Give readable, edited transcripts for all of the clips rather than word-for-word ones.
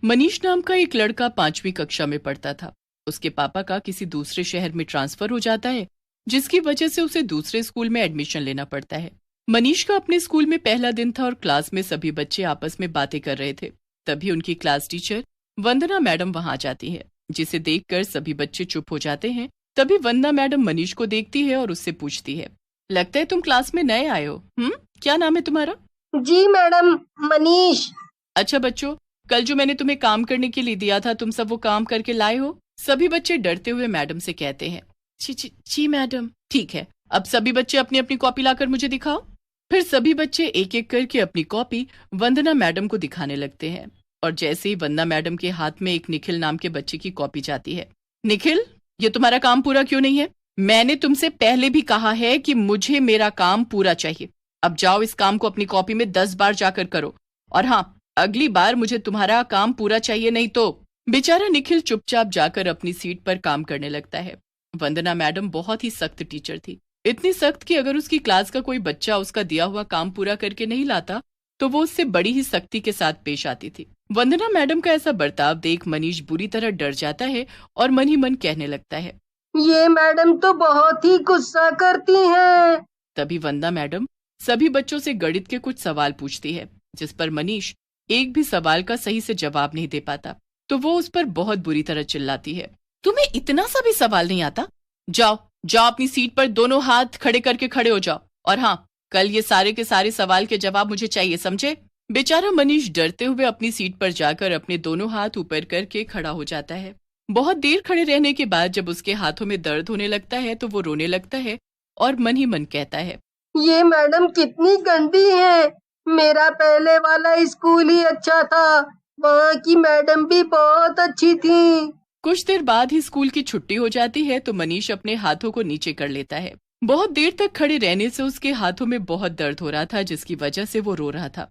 मनीष नाम का एक लड़का 5वीं कक्षा में पढ़ता था। उसके पापा का किसी दूसरे शहर में ट्रांसफर हो जाता है, जिसकी वजह से उसे दूसरे स्कूल में एडमिशन लेना पड़ता है। मनीष का अपने स्कूल में पहला दिन था और क्लास में सभी बच्चे आपस में बातें कर रहे थे। तभी उनकी क्लास टीचर वंदना मैडम वहां जाती है, जिसे देखकर सभी बच्चे चुप हो जाते हैं। तभी वंदना मैडम मनीष को देखती है और उससे पूछती है, लगता है तुम क्लास में नए आए हो। क्या नाम है तुम्हारा? जी मैडम, मनीष। अच्छा बच्चों, कल जो मैंने तुम्हें काम करने के लिए दिया था, तुम सब वो काम करके लाए हो? सभी बच्चे डरते हुए मैडम से कहते हैं, जी मैडम। ठीक है, अब सभी बच्चे अपनी अपनी कॉपी लाकर मुझे दिखाओ। फिर सभी बच्चे एक एक करके अपनी कॉपी वंदना मैडम को दिखाने लगते हैं। और जैसे ही वंदना मैडम के हाथ में एक निखिल नाम के बच्चे की कॉपी जाती है, निखिल, ये तुम्हारा काम पूरा क्यों नहीं है? मैंने तुमसे पहले भी कहा है कि मुझे मेरा काम पूरा चाहिए। अब जाओ, इस काम को अपनी कॉपी में 10 बार जाकर करो। और हाँ, अगली बार मुझे तुम्हारा काम पूरा चाहिए, नहीं तो। बेचारा निखिल चुपचाप जाकर अपनी सीट पर काम करने लगता है। वंदना मैडम बहुत ही सख्त टीचर थी, इतनी सख्त कि अगर उसकी क्लास का कोई बच्चा उसका दिया हुआ काम पूरा करके नहीं लाता तो वो उससे बड़ी ही सख्ती के साथ पेश आती थी। वंदना मैडम का ऐसा बर्ताव देख मनीष बुरी तरह डर जाता है और मन ही मन कहने लगता है, ये मैडम तो बहुत ही गुस्सा करती हैं। तभी वंदना मैडम सभी बच्चों से गणित के कुछ सवाल पूछती है, जिस पर मनीष एक भी सवाल का सही से जवाब नहीं दे पाता। तो वो उस पर बहुत बुरी तरह चिल्लाती है, तुम्हें इतना सा भी सवाल नहीं आता? जाओ जाओ, अपनी सीट पर दोनों हाथ खड़े करके खड़े हो जाओ। और हाँ, कल ये सारे के सारे सवाल के जवाब मुझे चाहिए, समझे? बेचारा मनीष डरते हुए अपनी सीट पर जाकर अपने दोनों हाथ ऊपर करके खड़ा हो जाता है। बहुत देर खड़े रहने के बाद जब उसके हाथों में दर्द होने लगता है तो वो रोने लगता है और मन ही मन कहता है, ये मैडम कितनी गंदी है। मेरा पहले वाला स्कूल ही अच्छा था, वहाँ की मैडम भी बहुत अच्छी थी। कुछ देर बाद ही स्कूल की छुट्टी हो जाती है तो मनीष अपने हाथों को नीचे कर लेता है। बहुत देर तक खड़े रहने से उसके हाथों में बहुत दर्द हो रहा था, जिसकी वजह से वो रो रहा था।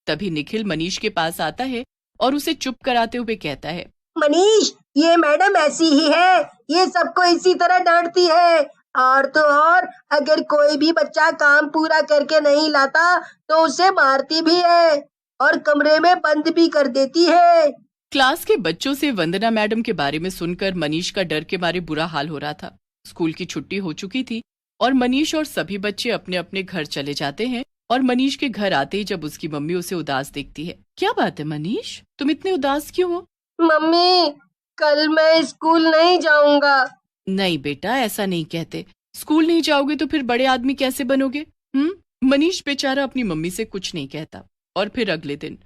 तभी निखिल मनीष के पास आता है और उसे चुप कराते हुए कहता है, मनीष, ये मैडम ऐसी ही है, ये सबको इसी तरह डांटती है। और तो और, अगर कोई भी बच्चा काम पूरा करके नहीं लाता तो उसे मारती भी है और कमरे में बंद भी कर देती है। क्लास के बच्चों से वंदना मैडम के बारे में सुनकर मनीष का डर के मारे बुरा हाल हो रहा था। स्कूल की छुट्टी हो चुकी थी और मनीष और सभी बच्चे अपने अपने घर चले जाते हैं। और मनीष के घर आते ही जब उसकी मम्मी उसे उदास देखती है, क्या बात है मनीष, तुम इतने उदास क्यों हो? मम्मी, कल मैं स्कूल नहीं जाऊंगा। नहीं बेटा, ऐसा नहीं कहते। स्कूल नहीं जाओगे तो फिर बड़े आदमी कैसे बनोगे? मनीष बेचारा अपनी मम्मी से कुछ नहीं कहता। और फिर अगले दिन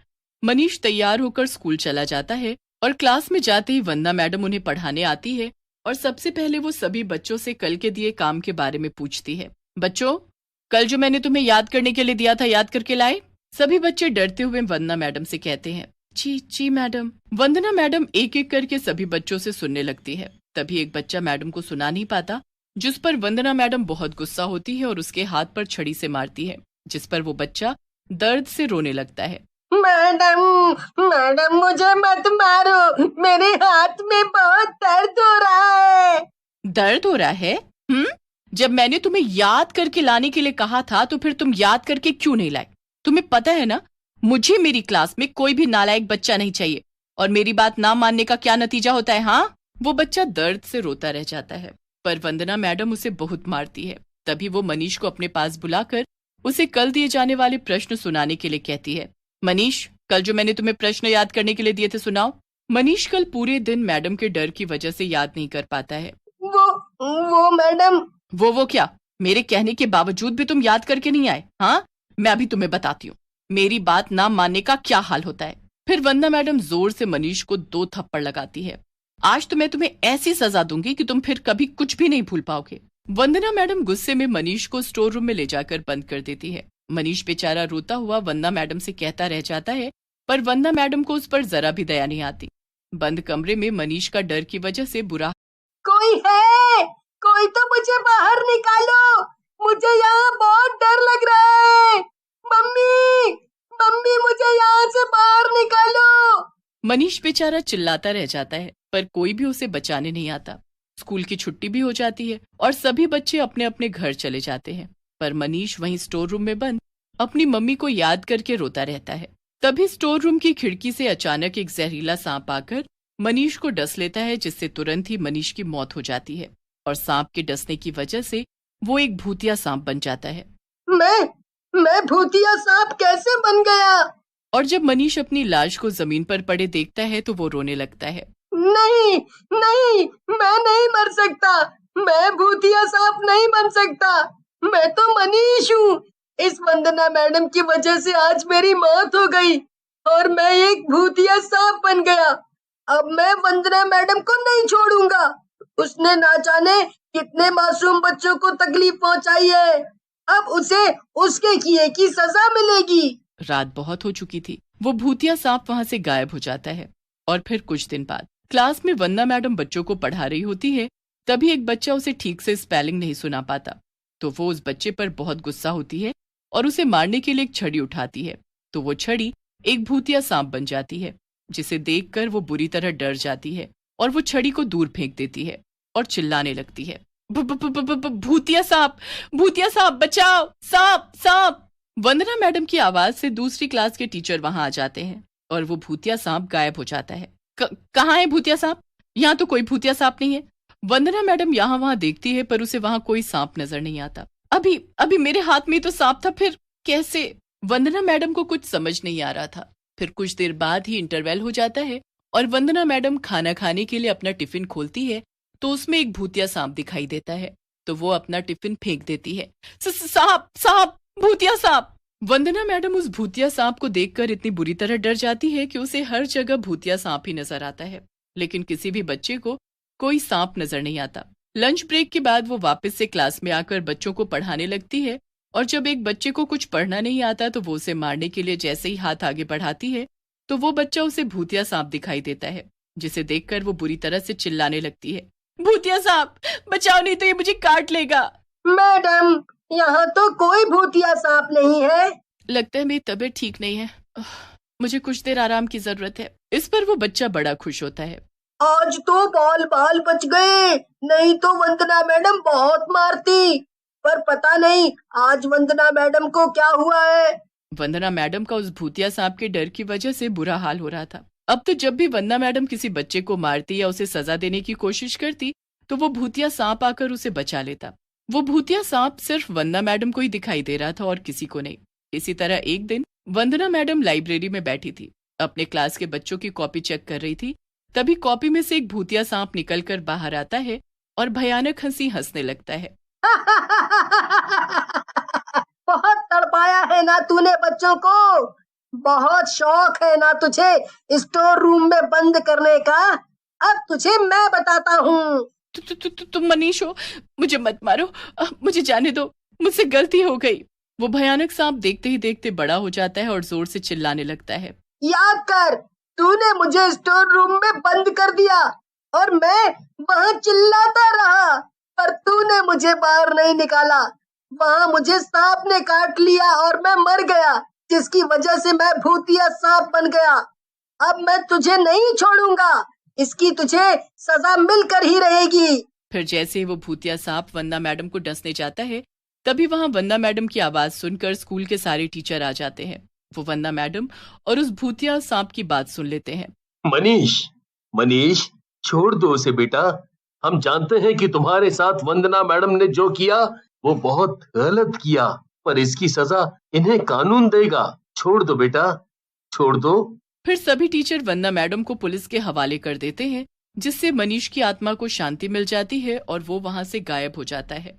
मनीष तैयार होकर स्कूल चला जाता है और क्लास में जाते ही वंदना मैडम उन्हें पढ़ाने आती है और सबसे पहले वो सभी बच्चों से कल के दिए काम के बारे में पूछती है। बच्चों, कल जो मैंने तुम्हें याद करने के लिए दिया था, याद करके लाए? सभी बच्चे डरते हुए वंदना मैडम से कहते हैं, जी मैडम। वंदना मैडम एक एक करके सभी बच्चों से सुनने लगती है। तभी एक बच्चा मैडम को सुना नहीं पाता, जिस पर वंदना मैडम बहुत गुस्सा होती है और उसके हाथ पर छड़ी से मारती है, जिस पर वो बच्चा दर्द से रोने लगता है। मैडम मुझे मत मारो, मेरे हाथ में बहुत दर्द हो रहा है। दर्द हो रहा है? जब मैंने तुम्हें याद करके लाने के लिए कहा था तो फिर तुम याद करके क्यों नहीं लाए? तुम्हें पता है ना, मुझे मेरी क्लास में कोई भी नालायक बच्चा नहीं चाहिए। और मेरी बात ना मानने का क्या नतीजा होता है? हाँ, वो बच्चा दर्द से रोता रह जाता है, पर वंदना मैडम उसे बहुत मारती है। तभी वो मनीष को अपने पास बुलाकर उसे कल दिए जाने वाले प्रश्न सुनाने के लिए कहती है। मनीष, कल जो मैंने तुम्हें प्रश्न याद करने के लिए दिए थे, सुनाओ। मनीष कल पूरे दिन मैडम के डर की वजह से याद नहीं कर पाता है। वो मैडम। वो क्या? मेरे कहने के बावजूद भी तुम याद करके नहीं आए? हाँ, मैं अभी तुम्हें बताती हूँ मेरी बात ना मानने का क्या हाल होता है। फिर वंदना मैडम जोर से मनीष को 2 थप्पड़ लगाती है। आज तो मैं तुम्हें ऐसी सजा दूंगी कि तुम फिर कभी कुछ भी नहीं भूल पाओगे। वंदना मैडम गुस्से में मनीष को स्टोर रूम में ले जाकर बंद कर देती है। मनीष बेचारा रोता हुआ वंदना मैडम से कहता रह जाता है, पर वंदना मैडम को उस पर जरा भी दया नहीं आती। बंद कमरे में मनीष का डर की वजह से बुरा, कोई है? कोई तो मुझे बाहर निकालो, मुझे यहाँ बहुत डर लग रहा है। मम्मी मुझे यहाँ से बाहर निकालो। मनीष बेचारा चिल्लाता रह जाता है, पर कोई भी उसे बचाने नहीं आता। स्कूल की छुट्टी भी हो जाती है और सभी बच्चे अपने अपने घर चले जाते हैं, पर मनीष वहीं स्टोर रूम में बंद अपनी मम्मी को याद करके रोता रहता है। तभी स्टोर रूम की खिड़की से अचानक एक जहरीला सांप आकर मनीष को डस लेता है, जिससे तुरंत ही मनीष की मौत हो जाती है और सांप के डसने की वजह से वो एक भूतिया सांप बन जाता है। मैं भूतिया सांप कैसे बन गया? और जब मनीष अपनी लाश को जमीन पर पड़े देखता है तो वो रोने लगता है। नहीं नहीं, मैं नहीं मर सकता, मैं भूतिया सांप नहीं बन सकता, मैं तो मनीष हूँ। इस वंदना मैडम की वजह से आज मेरी मौत हो गई और मैं एक भूतिया सांप बन गया। अब मैं वंदना मैडम को नहीं छोड़ूंगा। उसने ना जाने कितने मासूम बच्चों को तकलीफ पहुंचाई है। अब उसे उसके किए की सजा मिलेगी। रात बहुत हो चुकी थी। वो भूतिया सांप वहां से गायब हो जाता है और फिर कुछ दिन बाद क्लास में वंदना मैडम बच्चों को पढ़ा रही होती है। तभी एक बच्चा उसे ठीक से स्पेलिंग नहीं सुना पाता, तो वो उस बच्चे पर बहुत गुस्सा होती है और उसे मारने के लिए एक छड़ी उठाती है। तो वो छड़ी एक भूतिया सांप बन जाती है, जिसे देखकर वो बुरी तरह डर जाती है और वो छड़ी को दूर फेंक देती है और चिल्लाने लगती है, भूतिया सांप, भूतिया सांप, बचाओ, सांप, सांप। वंदना मैडम की आवाज से दूसरी क्लास के टीचर वहां आ जाते हैं और वो भूतिया सांप गायब हो जाता है। कहाँ है भूतिया सांप? यहाँ तो कोई भूतिया सांप नहीं है। वंदना मैडम यहाँ वहां देखती है पर उसे वहां कोई सांप नजर नहीं आता। अभी अभी मेरे हाथ में तो सांप था, फिर कैसे? वंदना मैडम को कुछ समझ नहीं आ रहा था। फिर कुछ देर बाद ही इंटरवल हो जाता है और वंदना मैडम खाना खाने के लिए अपना टिफिन खोलती है तो उसमें एक भूतिया सांप दिखाई देता है। तो वो अपना टिफिन फेंक देती है। सांप, सांप, भूतिया सांप। वंदना मैडम उस भूतिया सांप को देखकर इतनी बुरी तरह डर जाती है कि उसे हर जगह भूतिया सांप ही नजर आता है, लेकिन किसी भी बच्चे को कोई सांप नजर नहीं आता। लंच ब्रेक के बाद वो वापस से क्लास में आकर बच्चों को पढ़ाने लगती है और जब एक बच्चे को कुछ पढ़ना नहीं आता तो वो उसे मारने के लिए जैसे ही हाथ आगे बढ़ाती है तो वो बच्चा उसे भूतिया सांप दिखाई देता है, जिसे देखकर वो बुरी तरह से चिल्लाने लगती है, भूतिया सांप, बचाओ नहीं तो ये मुझे काट लेगा। मैडम, यहाँ तो कोई भूतिया सांप नहीं है। लगता है मेरी तबीयत ठीक नहीं है, मुझे कुछ देर आराम की जरूरत है। इस पर वो बच्चा बड़ा खुश होता है। आज तो बाल बाल बच गए, नहीं तो वंदना मैडम बहुत मारती। पर पता नहीं आज वंदना मैडम को क्या हुआ है। वंदना मैडम का उस भूतिया सांप के डर की वजह से बुरा हाल हो रहा था। अब तो जब भी वंदना मैडम किसी बच्चे को मारती या उसे सजा देने की कोशिश करती तो वो भूतिया सांप आकर उसे बचा लेता। वो भूतिया सांप सिर्फ वंदना मैडम को ही दिखाई दे रहा था और किसी को नहीं। इसी तरह एक दिन वंदना मैडम लाइब्रेरी में बैठी थी, अपने क्लास के बच्चों की कॉपी चेक कर रही थी। तभी कॉपी में से एक भूतिया सांप निकलकर बाहर आता है और भयानक हंसी हंसने लगता है। बहुत तड़पाया है ना तूने बच्चों को, बहुत शौक है ना तुझे स्टोर रूम में बंद करने का। अब तुझे मैं बताता हूँ। तुम मनीष हो, मुझे मत मारो, मुझे जाने दो, मुझसे गलती हो गई। वो भयानक सांप देखते ही देखते बड़ा हो जाता है और जोर से चिल्लाने लगता है, याद कर, तूने मुझे स्टोर रूम में बंद कर दिया और मैं वहाँ चिल्लाता रहा, पर तूने मुझे बाहर नहीं निकाला। वहाँ मुझे सांप ने काट लिया और मैं मर गया, जिसकी वजह से मैं भूतिया सांप बन गया। अब मैं तुझे नहीं छोड़ूंगा, इसकी तुझे सजा मिलकर ही रहेगी। फिर जैसे ही वो भूतिया सांप वंदना मैडम को डसने जाता है तभी वहाँ वंदना मैडम की आवाज सुनकर स्कूल के सारे टीचर आ जाते हैं। वो वंदना मैडम और उस भूतिया सांप की बात सुन लेते हैं। मनीष, मनीष, छोड़ दो उसे बेटा। हम जानते हैं कि तुम्हारे साथ वंदना मैडम ने जो किया वो बहुत गलत किया, पर इसकी सजा इन्हें कानून देगा। छोड़ दो बेटा, छोड़ दो। फिर सभी टीचर वंदना मैडम को पुलिस के हवाले कर देते हैं, जिससे मनीष की आत्मा को शांति मिल जाती है और वो वहां से गायब हो जाता है।